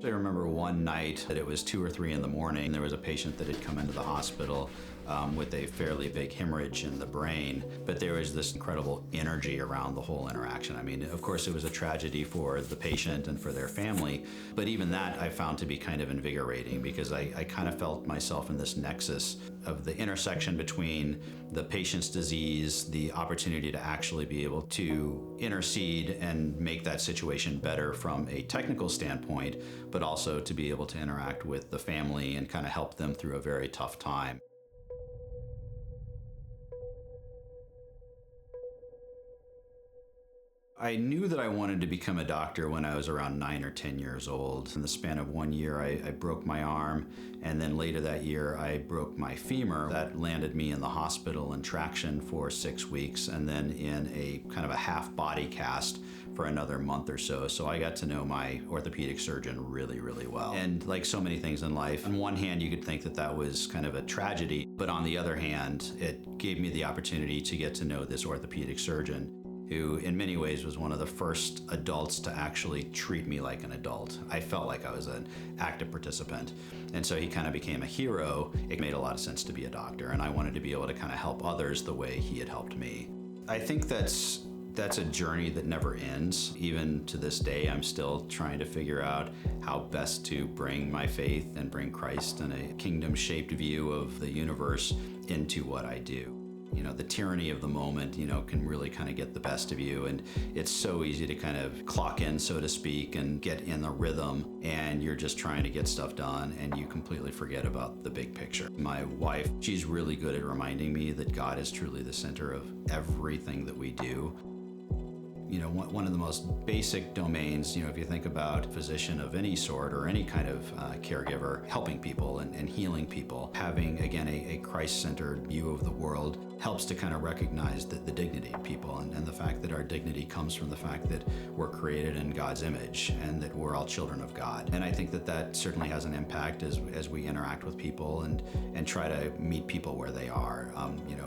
I remember one night that it was 2 or 3 in the morning. There was a patient that had come into the hospital with a fairly big hemorrhage in the brain, but there was this incredible energy around the whole interaction. I mean, of course, it was a tragedy for the patient and for their family, but even that I found to be kind of invigorating because I kind of felt myself in this nexus of the intersection between the patient's disease, the opportunity to actually be able to intercede and make that situation better from a technical standpoint, but also to be able to interact with the family and kind of help them through a very tough time. I knew that I wanted to become a doctor when I was around 9 or 10 years old. In the span of 1 year, I broke my arm, and then later that year, I broke my femur. That landed me in the hospital in traction for 6 weeks, and then in a kind of a half body cast for another month or so. So I got to know my orthopedic surgeon really, really well. And like so many things in life, on one hand, you could think that that was kind of a tragedy, but on the other hand, it gave me the opportunity to get to know this orthopedic surgeon, who in many ways was one of the first adults to actually treat me like an adult. I felt like I was an active participant. And so he kind of became a hero. It made a lot of sense to be a doctor, and I wanted to be able to kind of help others the way he had helped me. I think that's a journey that never ends. Even to this day, I'm still trying to figure out how best to bring my faith and bring Christ and a kingdom-shaped view of the universe into what I do. You know, the tyranny of the moment, can really kind of get the best of you. And it's so easy to kind of clock in, so to speak, and get in the rhythm. And you're just trying to get stuff done and you completely forget about the big picture. My wife, she's really good at reminding me that God is truly the center of everything that we do. One of the most basic domains, if you think about a physician of any sort or any kind of caregiver, helping people and healing people, having, again, a Christ-centered view of the world helps to kind of recognize the dignity of people and the fact that our dignity comes from the fact that we're created in God's image and that we're all children of God. And I think that certainly has an impact as we interact with people and try to meet people where they are,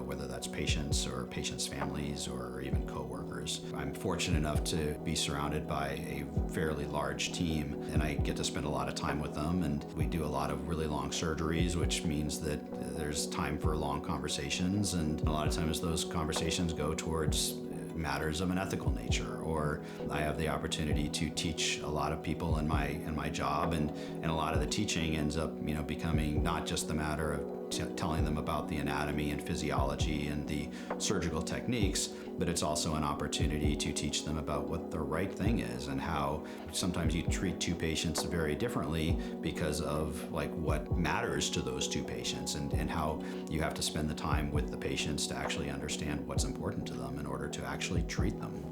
whether that's patients or patients' families or even coworkers. I'm fortunate enough to be surrounded by a fairly large team, and I get to spend a lot of time with them, and we do a lot of really long surgeries, which means that there's time for long conversations, and a lot of times those conversations go towards matters of an ethical nature, or I have the opportunity to teach a lot of people in my job, and a lot of the teaching ends up becoming not just the matter of telling them about the anatomy and physiology and the surgical techniques, but it's also an opportunity to teach them about what the right thing is and how sometimes you treat two patients very differently because of what matters to those two patients and how you have to spend the time with the patients to actually understand what's important to them in order to actually treat them.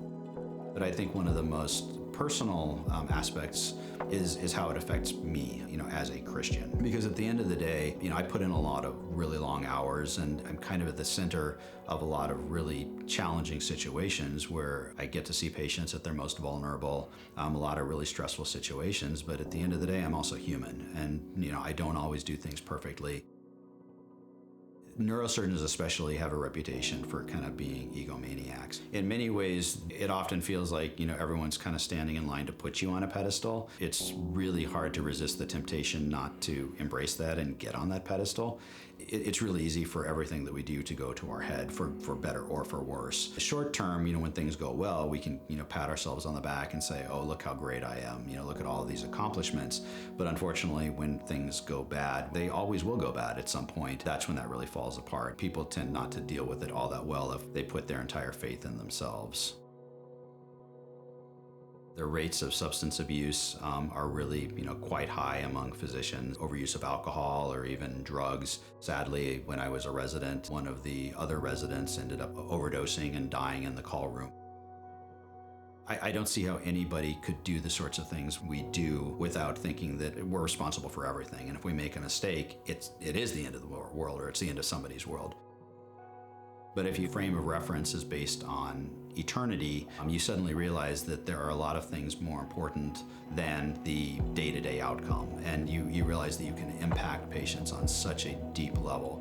But I think one of the most personal aspects is how it affects me, as a Christian. Because at the end of the day, I put in a lot of really long hours, and I'm kind of at the center of a lot of really challenging situations where I get to see patients at their most vulnerable, a lot of really stressful situations. But at the end of the day, I'm also human, and I don't always do things perfectly. Neurosurgeons especially have a reputation for kind of being egomaniacs. In many ways, it often feels like, everyone's kind of standing in line to put you on a pedestal. It's really hard to resist the temptation not to embrace that and get on that pedestal. It's really easy for everything that we do to go to our head, for better or for worse. Short term, when things go well, we can, pat ourselves on the back and say, oh, look how great I am, look at all of these accomplishments. But unfortunately, when things go bad, they always will go bad at some point. That's when that really falls apart. People tend not to deal with it all that well if they put their entire faith in themselves. The rates of substance abuse are really, quite high among physicians. Overuse of alcohol or even drugs. Sadly, when I was a resident, one of the other residents ended up overdosing and dying in the call room. I don't see how anybody could do the sorts of things we do without thinking that we're responsible for everything. And if we make a mistake, it is the end of the world, or it's the end of somebody's world. But if your frame of reference is based on eternity, you suddenly realize that there are a lot of things more important than the day-to-day outcome. And you realize that you can impact patients on such a deep level.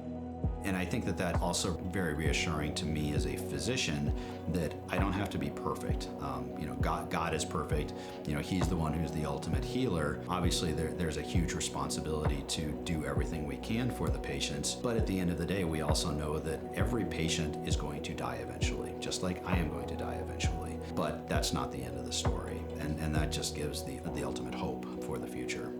And I think that that also very reassuring to me as a physician that I don't have to be perfect. God is perfect. He's the one who's the ultimate healer. Obviously, there's a huge responsibility to do everything we can for the patients. But at the end of the day, we also know that every patient is going to die eventually, just like I am going to die eventually. But that's not the end of the story. And that just gives the ultimate hope for the future.